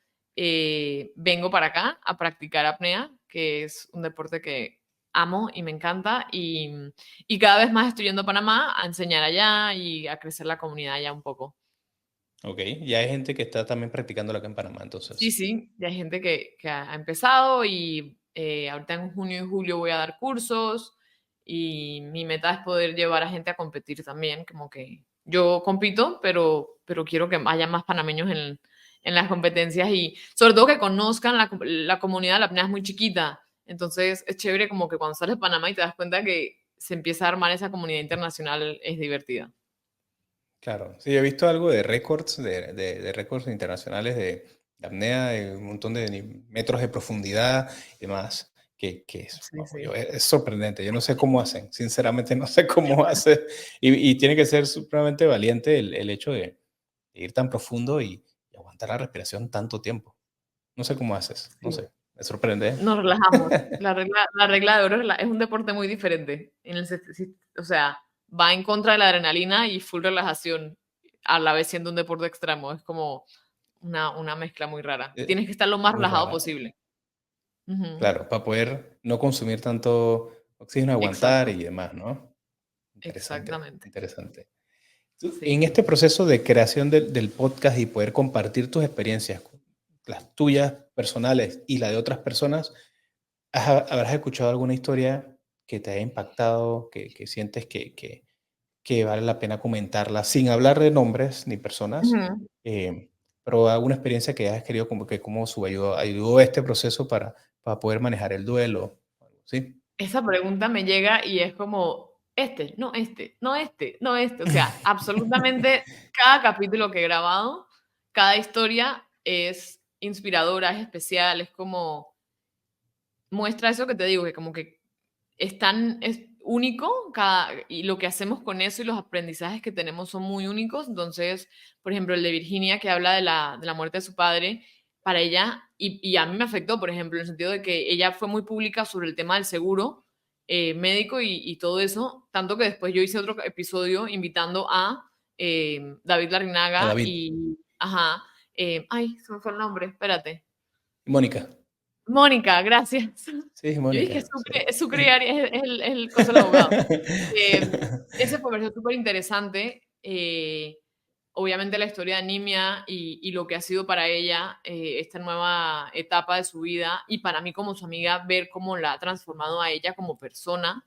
Vengo para acá a practicar apnea, que es un deporte que amo y me encanta. Y cada vez más estoy yendo a Panamá a enseñar allá y a crecer la comunidad allá un poco. Ok, ya hay gente que está también practicándolo acá en Panamá, Sí, entonces. sí, ya hay gente que ha empezado y ahorita en junio y julio voy a dar cursos y mi meta es poder llevar a gente a competir también, como que yo compito, pero quiero que haya más panameños en las competencias y sobre todo que conozcan la comunidad. La apnea es muy chiquita, entonces es chévere como que cuando sales de Panamá y te das cuenta que se empieza a armar esa comunidad internacional, es divertida. Claro, sí, he visto algo de récords, de récords internacionales de apnea, de un montón de metros de profundidad y demás, que es, Sí, vamos, sí. es sorprendente. Yo no sé cómo hacen, sinceramente no sé cómo hacen. Y tiene que ser supremamente valiente el hecho de ir tan profundo y aguantar la respiración tanto tiempo. No sé cómo haces, no Sí. sé, me sorprende. ¿Eh? Nos relajamos. La regla de oro es un deporte muy diferente. O sea, va en contra de la adrenalina y full relajación, a la vez siendo un deporte extremo. Es como una mezcla muy rara. Eh, Tienes que estar lo más Muy relajado rara. posible. Ujú. Claro, para poder no consumir tanto oxígeno, aguantar Exacto, y demás, ¿no? Interesante, exactamente. interesante. Sí. En este proceso de creación del podcast y poder compartir tus experiencias, las tuyas personales y la de otras personas, ¿habrás escuchado alguna historia que te haya impactado, que sientes que vale la pena comentarla, sin hablar de nombres ni personas, Ujú. eh, pero alguna experiencia que hayas querido, como que cómo ayudó este proceso para poder manejar el duelo? ¿Sí? Esa pregunta me llega y es como, no este, no este, no este. O sea, absolutamente cada capítulo que he grabado, cada historia es inspiradora, es especial, es como muestra eso que te digo, que como que es único y lo que hacemos con eso y los aprendizajes que tenemos son muy únicos. Entonces, por ejemplo, el de Virginia que habla de la muerte de su padre, para ella, y a mí me afectó, por ejemplo, en el sentido de que ella fue muy pública sobre el tema del seguro médico y todo eso, tanto que después yo hice otro episodio invitando a David A Larrinaga David. y, ajá, ay, se me fue el nombre, espérate. Mónica. Mónica, gracias. Sí, Yo dije, Mónica. Sí. Sucre y Arias es el coso del abogado. Ese me pareció súper interesante. Obviamente la historia de Nimia y lo que ha sido para ella esta nueva etapa de su vida y para mí como su amiga ver cómo la ha transformado a ella como persona.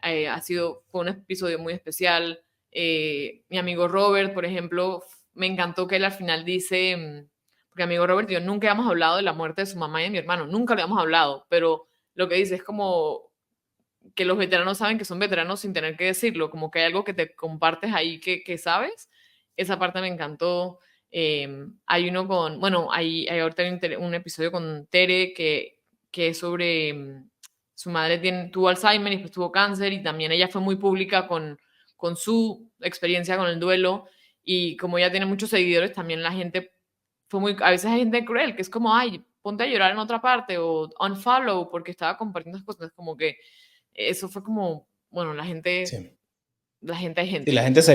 Fue un episodio muy especial. Mi amigo Robert, por ejemplo, me encantó que él al final dice, porque mi amigo Robert y yo nunca hemos hablado de la muerte de su mamá y de mi hermano, nunca lo hemos hablado, pero lo que dice es como que los veteranos saben que son veteranos sin tener que decirlo, como que hay algo que te compartes ahí que sabes. Esa parte me encantó. Hay uno con, bueno, hay ahorita un episodio con Tere que es sobre su madre tuvo Alzheimer y después tuvo cáncer y también ella fue muy pública con su experiencia con el duelo y como ella tiene muchos seguidores, también la gente a veces hay gente cruel que es como, ay, ponte a llorar en otra parte o unfollow porque estaba compartiendo cosas como que eso fue como, bueno, Sí. la gente hay Sí, la gente. gente Eh, se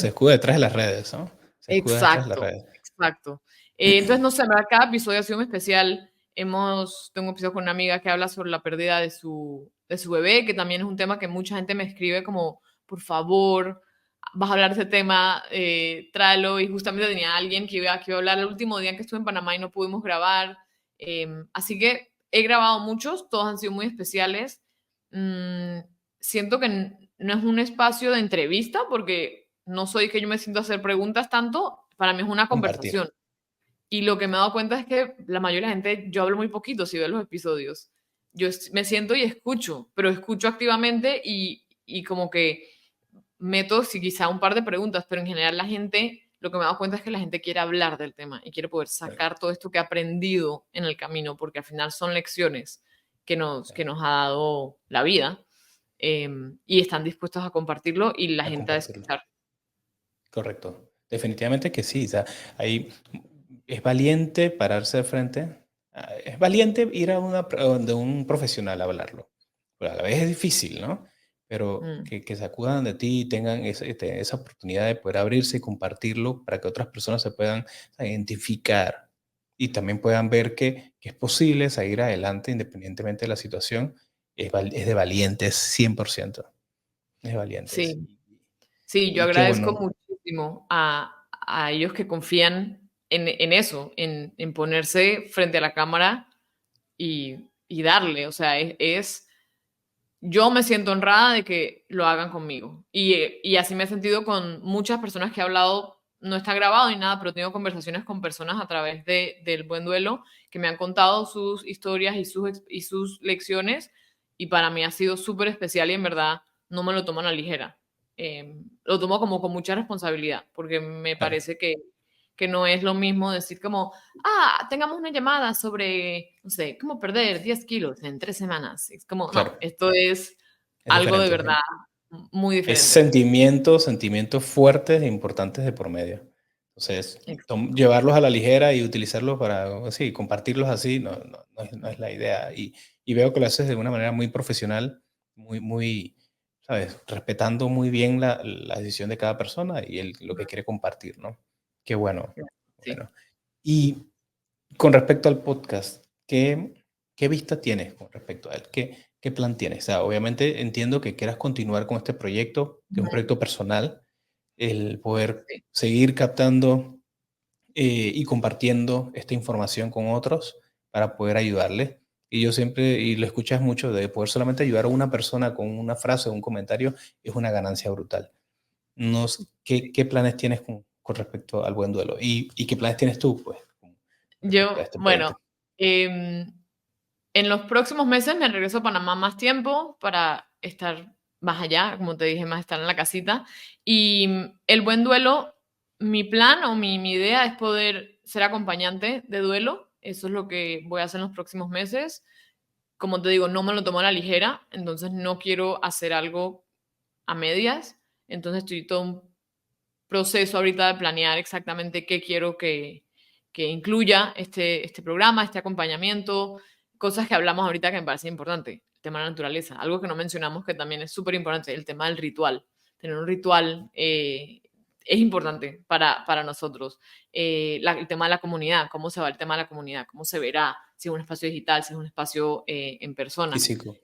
escuda detrás de las redes, ¿no? Se escuda detrás de las exacto, redes. exacto. Entonces, no sé, en verdad, cada episodio ha sido muy especial. Tengo un episodio con una amiga que habla sobre la pérdida de su bebé, que también es un tema que mucha gente me escribe como, por favor, vas a hablar de ese tema, tráelo. Y justamente tenía alguien que iba a hablar el último día que estuve en Panamá y no pudimos grabar. Así que he grabado muchos, todos han sido muy especiales. Mm, Siento que no es un espacio de entrevista porque no soy que yo me siento a hacer preguntas tanto, para mí es una Compartir. conversación. Y lo que me he dado cuenta es que la mayoría de la gente, yo hablo muy poquito si veo los episodios. Me siento y escucho, pero escucho activamente y como que meto, si quizá un par de preguntas, pero en general la gente, lo que me he dado cuenta es que la gente quiere hablar del tema y quiere poder Sí, sacar todo esto que ha aprendido en el camino, porque al final son lecciones sí, que nos ha dado la vida, y están dispuestos a compartirlo y la a gente a compartirlo. escuchar. Correcto. Definitivamente que sí. O sea, ahí es valiente pararse de frente. Es valiente ir donde un profesional a hablarlo. Pero a la vez es difícil, ¿no? Pero Mm, que se acudan de ti y tengan esa oportunidad de poder abrirse y compartirlo para que otras personas se puedan, o sea, identificar y también puedan ver que es posible seguir adelante independientemente de la situación. Es de valientes 100%. Es de valientes. sí. Sí, yo Y qué agradezco bueno. muchísimo a ellos que confían en eso, en ponerse frente a la cámara y darle. O sea, yo me siento honrada de que lo hagan conmigo. Y así me he sentido con muchas personas que he hablado, no está grabado ni nada, pero he tenido conversaciones con personas a través del Buen Duelo que me han contado sus historias y sus lecciones. Y para mí ha sido súper especial y en verdad no me lo tomo a la ligera. Lo tomo como con mucha responsabilidad, porque me Claro, parece que no es lo mismo decir como, tengamos una llamada sobre, no sé, cómo perder 10 kilos en 3 semanas. Es como, no, claro. esto es Es algo de diferente. verdad muy Es diferente. sentimientos fuertes e importantes de por medio. Entonces, Exacto. llevarlos a la ligera y utilizarlos para, sí, compartirlos así, no es la idea. Y veo que lo haces de una manera muy profesional, muy, ¿sabes? Respetando muy bien la decisión de cada persona y lo que quiere compartir, ¿no? Qué bueno, Sí. bueno. Y con respecto al podcast, ¿qué vista tienes con respecto a él? ¿Qué plan tienes? O sea, obviamente entiendo que quieras continuar con este proyecto, que es un Ujú. proyecto personal, el poder Sí. seguir captando y compartiendo esta información con otros para poder ayudarle. Y yo siempre, y lo escuchas mucho, de poder solamente ayudar a una persona con una frase o un comentario es una ganancia brutal. No sé, ¿qué planes tienes con respecto al buen duelo? ¿Y qué planes tienes tú, pues, con respecto a Yo, este bueno, proyecto? em, en los próximos meses me regreso a Panamá más tiempo para estar más allá, como te dije, más estar en la casita. Y el Buen Duelo, mi plan o mi idea es poder ser acompañante de duelo. Eso es lo que voy a hacer en los próximos meses. Como te digo, no me lo tomo a la ligera, entonces no quiero hacer algo a medias. Entonces estoy todo un proceso ahorita de planear exactamente qué quiero que incluya este programa, este acompañamiento, cosas que hablamos ahorita que me parece importante, el tema de la naturaleza, algo que no mencionamos que también es súper importante, el tema del ritual. Tener un ritual es importante para nosotros. El tema de la comunidad, cómo se va el tema de la comunidad, cómo se verá, si es un espacio digital, si es un espacio en persona. Físico.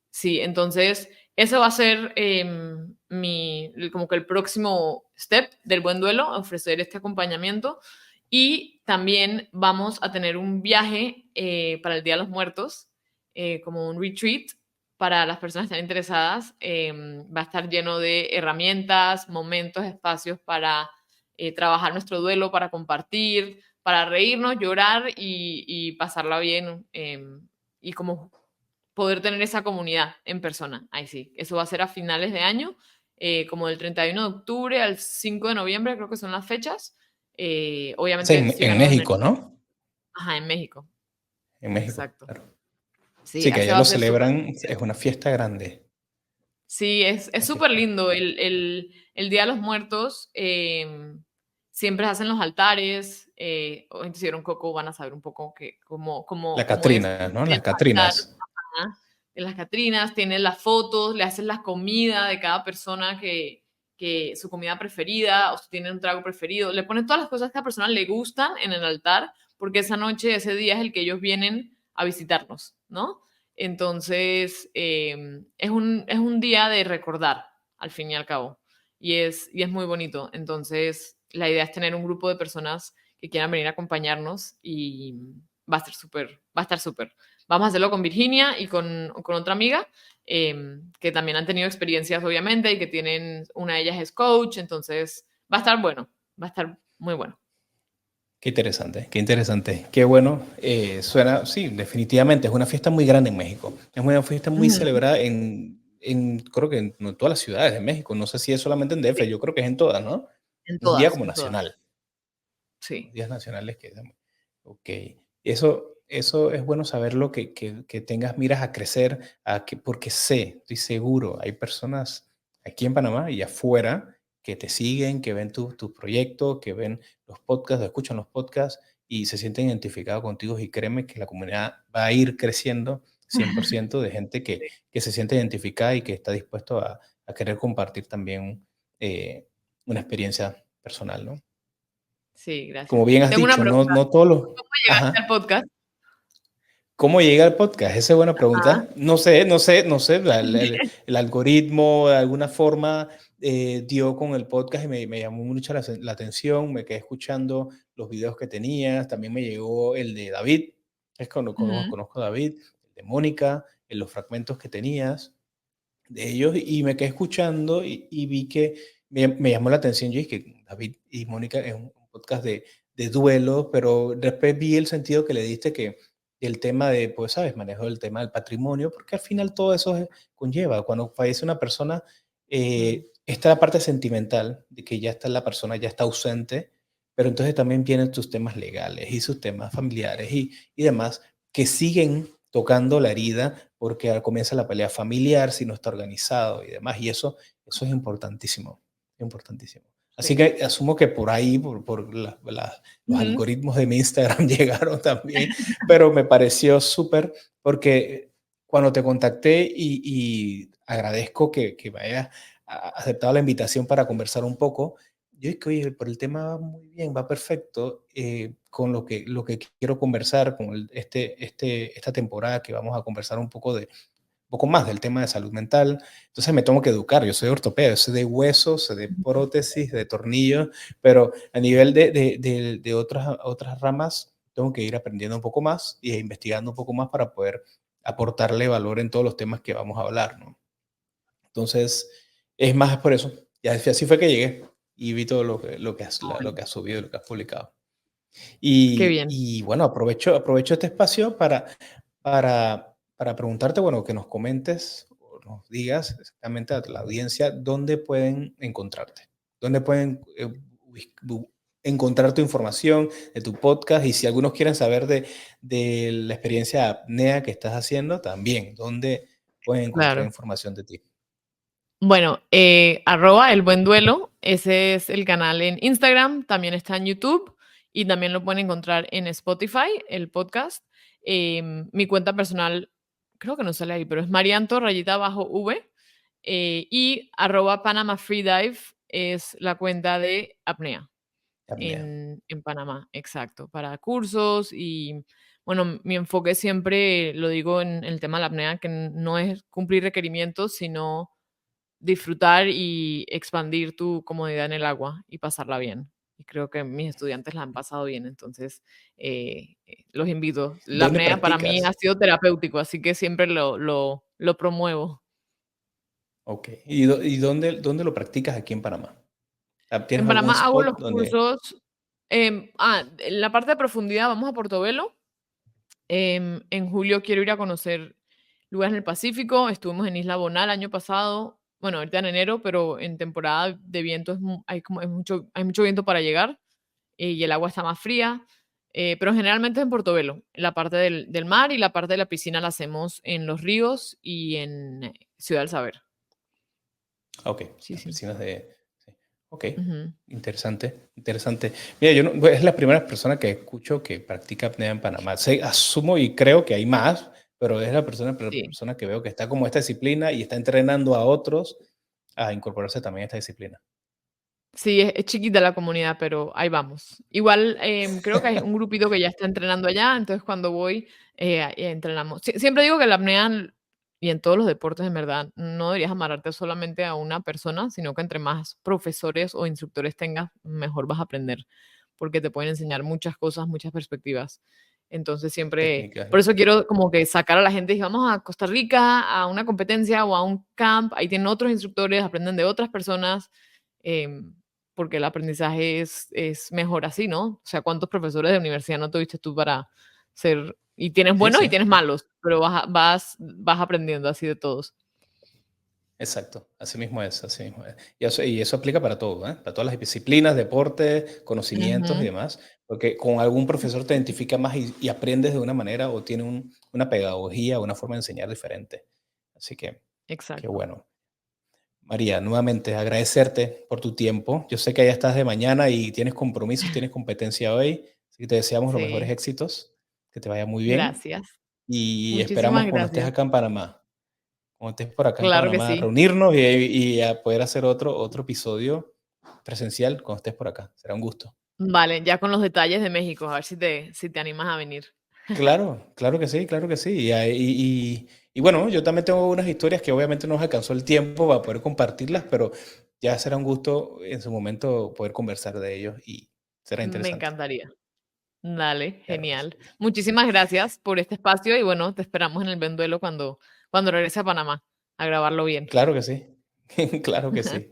Sí, entonces eso va a ser como que el próximo step del Buen Duelo, ofrecer este acompañamiento. Y también vamos a tener un viaje para el Día de los Muertos, como un retreat para las personas que están interesadas. Va a estar lleno de herramientas, momentos, espacios para trabajar nuestro duelo, para compartir, para reírnos, llorar y pasarla bien. Y como poder tener esa comunidad en persona. Ahí sí, eso va a ser a finales de año, como del 31 de octubre al 5 de noviembre, creo que son las fechas. Es en, Obviamente en síganos México, ¿no? ajá, en México, En México, exacto. claro. Sí, Sí, que ese allá va a lo ser súper celebran, especial. es una fiesta grande. Sí, es Una súper fiesta. lindo. El Día de los Muertos siempre se hacen los altares. Hoy hicieron Coco, van a saber un poco La cómo es Catrina, ¿no? el Las altar. Catrinas. Ajá, de las Catrinas, tienes las fotos, le haces la comida de cada persona que su comida preferida o si tiene un trago preferido, le pones todas las cosas que a la persona le gustan en el altar, porque esa noche, ese día es el que ellos vienen a visitarnos, ¿no? Entonces, es un día de recordar, al fin y al cabo. y es muy bonito. Entonces, la idea es tener un grupo de personas que quieran venir a acompañarnos y va a estar súper, va a estar súper. Vamos a hacerlo con Virginia y con otra amiga que también han tenido experiencias, obviamente, y que tienen, una de ellas es coach, entonces va a estar bueno, va a estar muy bueno. Qué interesante, qué interesante. Qué bueno. Suena, sí, definitivamente. Es una fiesta muy grande en México. Es una fiesta muy Ujú. celebrada creo que en todas las ciudades de México. No sé si es solamente en DF, Sí, yo creo que es en todas, ¿no? en Es un día todas, como en todas. nacional. Unos Sí. días nacionales que... Ok. Eso es bueno saberlo, que tengas miras a crecer, porque sé, estoy seguro, hay personas aquí en Panamá y afuera que te siguen, que ven tus proyectos, que ven los podcasts, escuchan los podcasts y se sienten identificados contigo y créeme que la comunidad va a ir creciendo 100% de gente que se siente identificada y que está dispuesto a querer compartir también una experiencia personal, ¿no? Sí, Como gracias. bien has Tengo una dicho, no, pregunta. no todos los... ¿Cómo llegaste al Ajá. podcast? ¿Cómo llega el podcast? Esa es buena Ajá. pregunta. No sé, el algoritmo de alguna forma dio con el podcast y me llamó mucho la atención, me quedé escuchando los videos que tenías, también me llegó el de David, Ujú, conozco a David, el de Mónica, en los fragmentos que tenías de ellos y me quedé escuchando y vi que me llamó la atención. Yo dije que David y Mónica es un podcast de duelo, pero después vi el sentido que le diste que el tema de, pues, sabes, manejo del tema del patrimonio, porque al final todo eso conlleva. Cuando fallece una persona, mm, está la parte sentimental, de que ya está la persona, ya está ausente, pero entonces también vienen sus temas legales y sus temas familiares y demás que siguen tocando la herida porque comienza la pelea familiar si no está organizado y demás. Y eso es importantísimo, importantísimo. Así sí. que asumo que por ahí, por los Ujú. algoritmos de mi Instagram llegaron también, pero me pareció súper porque cuando te contacté y agradezco que me hayas aceptado la invitación para conversar un poco, yo dije, oye, por el tema va muy bien, va perfecto con lo que quiero conversar, con esta temporada que vamos a conversar un poco más del tema de salud mental. Entonces me tengo que educar, yo soy ortopeda, yo soy de huesos, soy de prótesis, de tornillos, pero a nivel de otras ramas tengo que ir aprendiendo un poco más y investigando un poco más para poder aportarle valor en todos los temas que vamos a hablar, ¿no? Entonces, es más por eso. Y así fue que llegué y vi todo Ah, lo bueno, que has subido, lo que has publicado. qué Y, bien. y bueno, aprovecho este espacio para preguntarte, bueno, que nos comentes o nos digas exactamente a la audiencia dónde pueden encontrarte, dónde pueden encontrar tu información de tu podcast y si algunos quieren saber de la experiencia de apnea que estás haciendo, también, dónde pueden encontrar Claro. información de ti. Bueno, arroba El Buen Duelo, ese es el canal en Instagram, también está en YouTube y también lo pueden encontrar en Spotify, el podcast. Mi cuenta personal, creo que no sale ahí, pero es Marianto rayita abajo V y arroba Panama Freedive es la cuenta de apnea Apnea. en Panamá, exacto, para cursos y bueno, mi enfoque siempre, lo digo en el tema de la apnea, que no es cumplir requerimientos, sino disfrutar y expandir tu comodidad en el agua y pasarla bien. Y creo que mis estudiantes la han pasado bien, entonces los invito. La ¿Dónde apnea para mí ha practicas? sido terapéutico, así que siempre lo promuevo. Ok. ¿Y dónde lo practicas aquí en Panamá? ¿Tienes En algún Panamá hago spot los donde... cursos. En la parte de profundidad vamos a Portobelo. En julio quiero ir a conocer lugares en el Pacífico. Estuvimos en Isla Boná el año pasado. Bueno, ahorita en enero, pero en temporada de viento hay mucho viento para llegar y el agua está más fría. Pero generalmente en Portobelo, en la parte del mar y la parte de la piscina la hacemos en Los Ríos y en Ciudad del Saber. Ok, Sí, las sí. piscinas de... sí. Ok, Ujú. interesante, interesante. Mira, yo no, pues, es la primera persona que escucho que practica apnea en Panamá. Asumo y creo que hay más, pero es la Sí. persona que veo que está como esta disciplina y está entrenando a otros a incorporarse también a esta disciplina. Sí, es chiquita la comunidad, pero ahí vamos. Igual creo que hay un grupito que ya está entrenando allá, entonces cuando voy entrenamos. Siempre digo que la apnea y en todos los deportes, en verdad, no deberías amarrarte solamente a una persona, sino que entre más profesores o instructores tengas, mejor vas a aprender, porque te pueden enseñar muchas cosas, muchas perspectivas. Entonces siempre, Técnicas. por eso quiero como que sacar a la gente, y vamos a Costa Rica a una competencia o a un camp, ahí tienen otros instructores, aprenden de otras personas, em, porque el aprendizaje es mejor así, ¿no? O sea, ¿cuántos profesores de universidad no tuviste tú para ser, y tienes Sí, buenos y sí, tienes sí. malos, pero vas aprendiendo así de todos. Exacto, así mismo es, así mismo es. Y eso aplica para todo, ¿eh? Para todas las disciplinas, deporte, conocimientos y Ujú, demás, porque con algún profesor te identifica más y aprendes de una manera o tiene una pedagogía, una forma de enseñar diferente. Así que, qué exacto. bueno. María, nuevamente agradecerte por tu tiempo. Yo sé que ya estás de mañana y tienes compromisos, tienes competencia hoy, así que te deseamos los mejores Sí, éxitos, que te vaya muy bien gracias. y esperamos Muchísimas cuando estés gracias. acá en Panamá. Cuando estés por acá en Claro que Panamá, sí. reunirnos y a poder hacer otro episodio presencial cuando estés por acá. Será un gusto. Vale, ya con los detalles de México, a ver si te animas a venir. Claro, claro que sí, claro que sí. Y bueno, yo también tengo unas historias que obviamente no nos alcanzó el tiempo para poder compartirlas, pero ya será un gusto en su momento poder conversar de ellos y será Me interesante. encantaría. Dale, Claro que sí. genial. Muchísimas gracias por este espacio y bueno, te esperamos en el Venduelo cuando regrese a Panamá a grabarlo bien. Claro que sí. Claro que sí.